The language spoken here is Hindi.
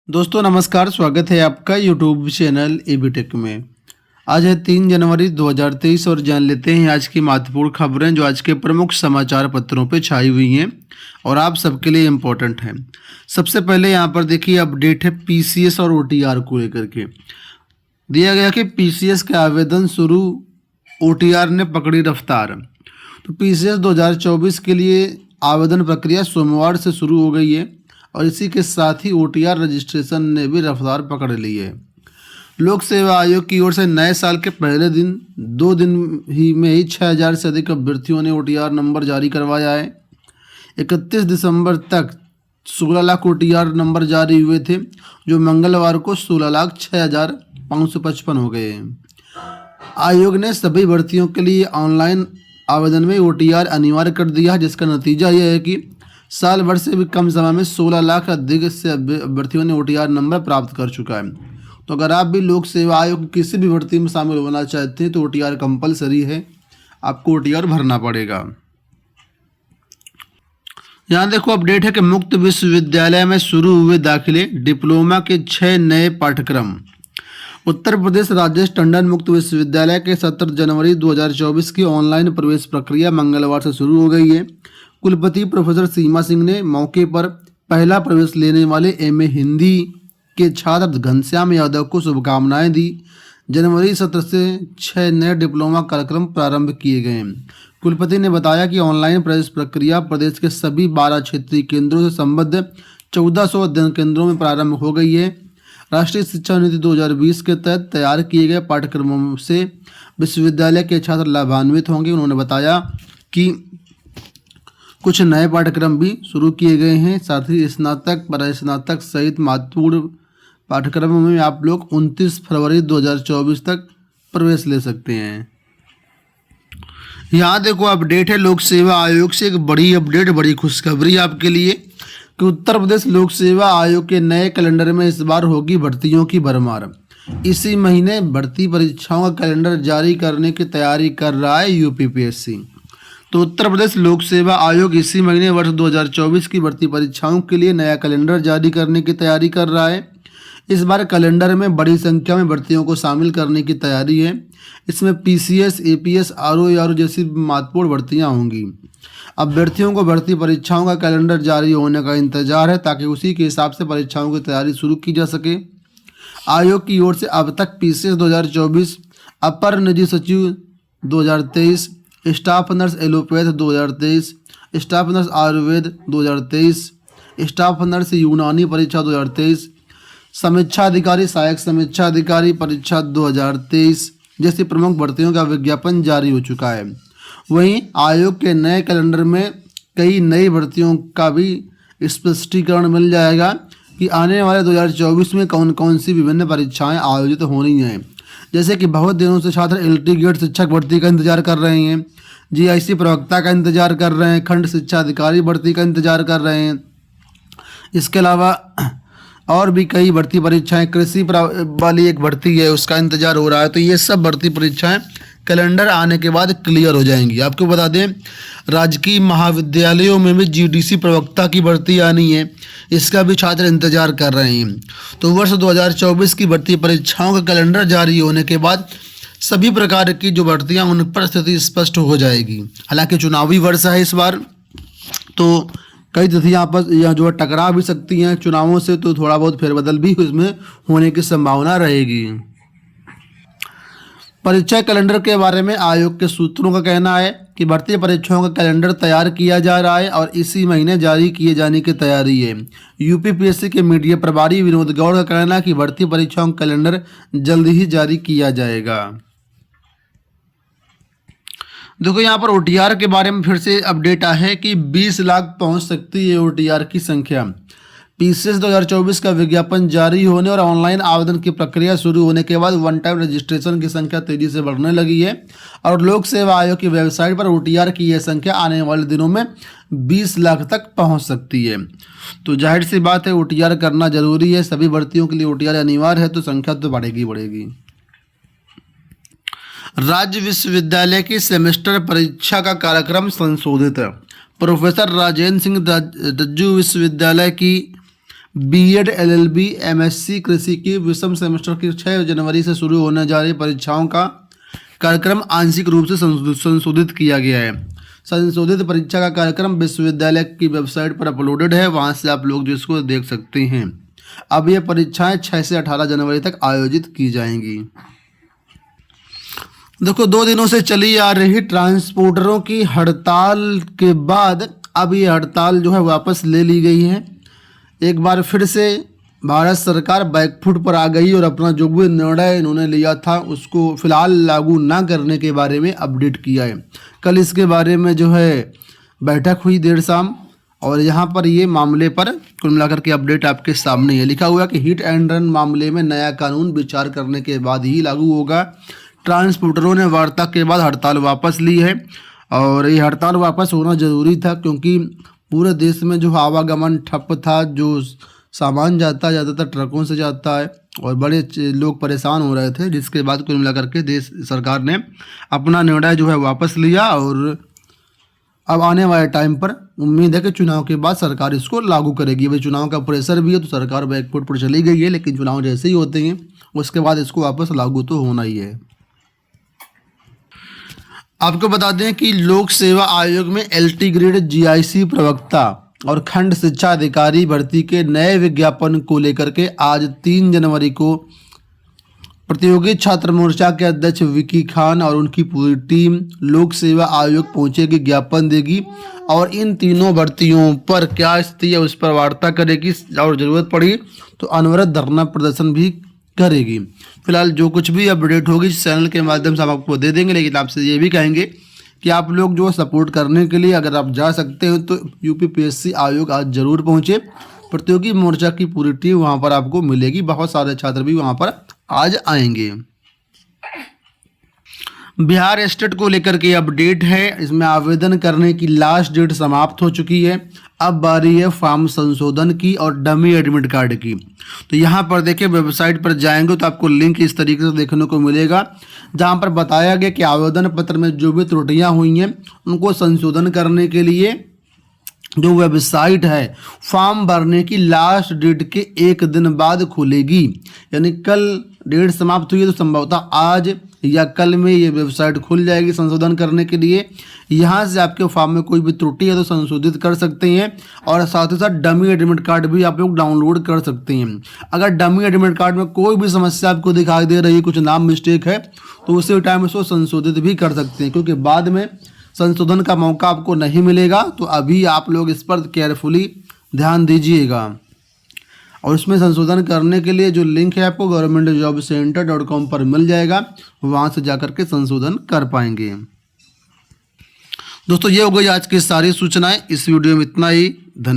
दोस्तों नमस्कार, स्वागत है आपका यूट्यूब चैनल एबीटेक में। आज है 3 जनवरी 2023 और जान लेते हैं आज की महत्वपूर्ण खबरें जो आज के प्रमुख समाचार पत्रों पे छाई हुई हैं और आप सबके लिए इम्पोर्टेंट हैं। सबसे पहले यहाँ पर देखिए अपडेट है पीसीएस और ओटीआर को लेकर के। दिया गया कि पीसीएस के आवेदन शुरू, ओटीआर ने पकड़ी रफ्तार। तो पीसीएस 2024 के लिए आवेदन प्रक्रिया सोमवार से शुरू हो गई है और इसी के साथ ही ओटीआर रजिस्ट्रेशन ने भी रफ्तार पकड़ ली है। लोक सेवा आयोग की ओर से नए साल के पहले दिन 2 दिन में ही 6000 से अधिक अभ्यर्थियों ने ओटीआर नंबर जारी करवाया है। 31 दिसंबर तक 16 लाख ओटीआर नंबर जारी हुए थे, जो मंगलवार को 16,06,555 हो गए हैं। आयोग ने सभी भर्तियों के लिए ऑनलाइन आवेदन में ओटीआर अनिवार्य कर दिया है, जिसका नतीजा यह है कि साल भर से भी कम समय में 16 लाख अधिक से अभ्यर्थियों ने ओटीआर नंबर प्राप्त कर चुका है। तो अगर आप भी लोक सेवा आयोग की किसी भी भर्ती में शामिल होना चाहते हैं तो ओटीआर कंपलसरी है, आपको ओटीआर भरना पड़ेगा। यहाँ देखो अपडेट है कि मुक्त विश्वविद्यालय में शुरू हुए दाखिले, डिप्लोमा के 6 नए पाठ्यक्रम। उत्तर प्रदेश राजेश टंडन मुक्त विश्वविद्यालय के 17 जनवरी 2024 की ऑनलाइन प्रवेश प्रक्रिया मंगलवार से शुरू हो गई है। कुलपति प्रोफेसर सीमा सिंह ने मौके पर पहला प्रवेश लेने वाले एमए हिंदी के छात्र घनश्याम यादव को शुभकामनाएं दी। जनवरी सत्र से 6 नए डिप्लोमा कार्यक्रम प्रारंभ किए गए हैं। कुलपति ने बताया कि ऑनलाइन प्रवेश प्रक्रिया प्रदेश के सभी 12 क्षेत्रीय केंद्रों से संबद्ध 1400 अध्ययन केंद्रों में प्रारंभ हो गई है। राष्ट्रीय शिक्षा नीति 2020 के तहत तैयार किए गए पाठ्यक्रमों से विश्वविद्यालय के छात्र लाभान्वित होंगे। उन्होंने बताया कि कुछ नए पाठ्यक्रम भी शुरू किए गए हैं, साथ ही स्नातक, परास्नातक सहित महत्वपूर्ण पाठ्यक्रमों में आप लोग 29 फरवरी 2024 तक प्रवेश ले सकते हैं। यहाँ देखो अपडेट है लोक सेवा आयोग से एक बड़ी अपडेट, बड़ी खुशखबरी आपके लिए कि उत्तर प्रदेश लोक सेवा आयोग के नए कैलेंडर में इस बार होगी भर्तियों की भरमार। इसी महीने भर्ती परीक्षाओं का कैलेंडर जारी करने की तैयारी कर रहा है यूपीपीएससी। तो उत्तर प्रदेश लोक सेवा आयोग इसी महीने वर्ष 2024 की भर्ती परीक्षाओं के लिए नया कैलेंडर जारी करने की तैयारी कर रहा है। इस बार कैलेंडर में बड़ी संख्या में भर्तियों को शामिल करने की तैयारी है। इसमें पीसीएस, एपीएस, आरओ जैसी महत्वपूर्ण भर्तियां होंगी। अभ्यर्थियों को भर्ती परीक्षाओं का कैलेंडर जारी होने का इंतजार है ताकि उसी के हिसाब से परीक्षाओं की तैयारी शुरू की जा सके। आयोग की ओर से अब तक पीसीएस 2024, अपर निजी सचिव 2023, staff nurse allopath 2023, staff nurse Ayurveda 2023, staff nurse यूनानी परीक्षा 2023, समीक्षा अधिकारी, सहायक समीक्षा अधिकारी परीक्षा 2023 जैसी प्रमुख भर्तियों का विज्ञापन जारी हो चुका है। वहीं आयोग के नए कैलेंडर में कई नई भर्तियों का भी स्पष्टीकरण मिल जाएगा कि आने वाले 2024 में कौन कौन सी विभिन्न परीक्षाएं आयोजित होनी हैं। जैसे कि बहुत दिनों से छात्र एलटी गेट शिक्षक भर्ती का इंतजार कर रहे हैं, जीआईसी प्रवक्ता का इंतजार कर रहे हैं, खंड शिक्षा अधिकारी भर्ती का इंतजार कर रहे हैं। इसके अलावा और भी कई भर्ती परीक्षाएं, कृषि वाली एक भर्ती है उसका इंतजार हो रहा है। तो ये सब भर्ती परीक्षाएं कैलेंडर आने के बाद क्लियर हो जाएंगी। आपको बता दें राजकीय महाविद्यालयों में भी जीडीसी प्रवक्ता की भर्ती आनी है, इसका भी छात्र इंतजार कर रहे हैं। तो वर्ष 2024 की भर्ती परीक्षाओं का कैलेंडर जारी होने के बाद सभी प्रकार की जो भर्तियां उन पर स्थिति स्पष्ट हो जाएगी। हालांकि चुनावी वर्ष है इस बार, तो कई तिथियां आपस या जो टकरा भी सकती हैं चुनावों से, तो थोड़ा बहुत फेरबदल भी उसमें होने की संभावना रहेगी। परीक्षा कैलेंडर के बारे में आयोग के सूत्रों का कहना है कि भर्ती परीक्षाओं का कैलेंडर तैयार किया जा रहा है और इसी महीने जारी किए जाने की तैयारी है। यूपीपीएससी के मीडिया प्रभारी विनोद गौड़ का कहना है कि भर्ती परीक्षाओं का कैलेंडर जल्द ही जारी किया जाएगा। देखो यहाँ पर ओटीआर के बारे में फिर से अपडेट आया है कि 20 लाख पहुँच सकती है ओटीआर की संख्या। पीसीएस 2024 का विज्ञापन जारी होने और ऑनलाइन आवेदन की प्रक्रिया शुरू होने के बाद वन टाइम रजिस्ट्रेशन की संख्या तेजी से बढ़ने लगी है और लोक सेवा आयोग की वेबसाइट पर ओटीआर की यह संख्या आने वाले दिनों में 20 लाख तक पहुंच सकती है। तो जाहिर सी बात है ओटीआर करना जरूरी है, सभी भर्तियों के लिए ओटीआर अनिवार्य है, तो संख्या तो बढ़ेगी। राज्य विश्वविद्यालय की सेमेस्टर परीक्षा का कार्यक्रम संशोधित है। प्रोफेसर राजेंद्र सिंह रज्जू विश्वविद्यालय की बीएड, एलएलबी, एमएससी कृषि की विषम सेमेस्टर की 6 जनवरी से शुरू होने जा रही परीक्षाओं का कार्यक्रम आंशिक रूप से संशोधित किया गया है। संशोधित परीक्षा का कार्यक्रम विश्वविद्यालय की वेबसाइट पर अपलोडेड है, वहां से आप लोग जिसको देख सकते हैं। अब ये परीक्षाएं 6 से 18 जनवरी तक आयोजित की जाएंगी। देखो, 2 दिनों से चली आ रही ट्रांसपोर्टरों की हड़ताल के बाद अब ये हड़ताल जो है वापस ले ली गई है। एक बार फिर से भारत सरकार बैकफुट पर आ गई और अपना जो भी निर्णय इन्होंने लिया था उसको फिलहाल लागू ना करने के बारे में अपडेट किया है। कल इसके बारे में जो है बैठक हुई देर शाम, और यहाँ पर ये मामले पर कुल मिलाकर के अपडेट आपके सामने है। लिखा हुआ कि हिट एंड रन मामले में नया कानून विचार करने के बाद ही लागू होगा। ट्रांसपोर्टरों ने वार्ता के बाद हड़ताल वापस ली है, और ये हड़ताल वापस होना ज़रूरी था क्योंकि पूरे देश में जो आवागमन ठप था, जो सामान जाता ज़्यादातर ट्रकों से जाता है, और बड़े लोग परेशान हो रहे थे, जिसके बाद कुल मिलाकर के देश सरकार ने अपना निर्णय जो है वापस लिया। और अब आने वाले टाइम पर उम्मीद है कि चुनाव के बाद सरकार इसको लागू करेगी। भाई चुनाव का प्रेशर भी है तो सरकार बैकफुट पर चली गई है, लेकिन चुनाव जैसे ही होते हैं उसके बाद इसको वापस लागू तो होना ही है। आपको बता दें कि लोक सेवा आयोग में एलटी ग्रेड जीआईसी प्रवक्ता और खंड शिक्षा अधिकारी भर्ती के नए विज्ञापन को लेकर के आज 3 जनवरी को प्रतियोगी छात्र मोर्चा के अध्यक्ष विकी खान और उनकी पूरी टीम लोक सेवा आयोग पहुंचेगी, ज्ञापन देगी और इन तीनों भर्तियों पर क्या स्थिति है उस पर वार्ता करेगी, और ज़रूरत पड़ी तो अनवरत धरना प्रदर्शन भी करेगी। फिलहाल जो कुछ भी अपडेट होगी इस चैनल के माध्यम से हम आपको दे देंगे, लेकिन आपसे ये भी कहेंगे कि आप लोग जो सपोर्ट करने के लिए अगर आप जा सकते हो तो यूपीपीएससी आयोग आज ज़रूर पहुँचे। प्रतियोगी मोर्चा की पूरी टीम वहाँ पर आपको मिलेगी, बहुत सारे छात्र भी वहाँ पर आज आएंगे। बिहार स्टेट को लेकर के अपडेट है, इसमें आवेदन करने की लास्ट डेट समाप्त हो चुकी है। अब बारी है फॉर्म संशोधन की और डमी एडमिट कार्ड की। तो यहाँ पर देखिए, वेबसाइट पर जाएंगे तो आपको लिंक इस तरीके से देखने को मिलेगा, जहाँ पर बताया गया कि आवेदन पत्र में जो भी त्रुटियाँ हुई हैं उनको संशोधन करने के लिए जो वेबसाइट है फॉर्म भरने की लास्ट डेट के 1 दिन बाद खुलेगी। यानी कल डेट समाप्त हुई है तो संभवतः आज या कल में ये वेबसाइट खुल जाएगी संशोधन करने के लिए। यहाँ से आपके फॉर्म में कोई भी त्रुटि है तो संशोधित कर सकते हैं, और साथ ही साथ डमी एडमिट कार्ड भी आप लोग डाउनलोड कर सकते हैं। अगर डमी एडमिट कार्ड में कोई भी समस्या आपको दिखाई दे रही है, कुछ नाम मिस्टेक है, तो उसी टाइम इसको संशोधित भी कर सकते हैं, क्योंकि बाद में संशोधन का मौका आपको नहीं मिलेगा। तो अभी आप लोग इस पर केयरफुली ध्यान दीजिएगा। और इसमें संशोधन करने के लिए जो लिंक है आपको governmentjobcenter.com पर मिल जाएगा, वहाँ से जाकर के संशोधन कर पाएंगे। दोस्तों, ये हो गई आज की सारी सूचनाएं। इस वीडियो में इतना ही। धन्यवाद।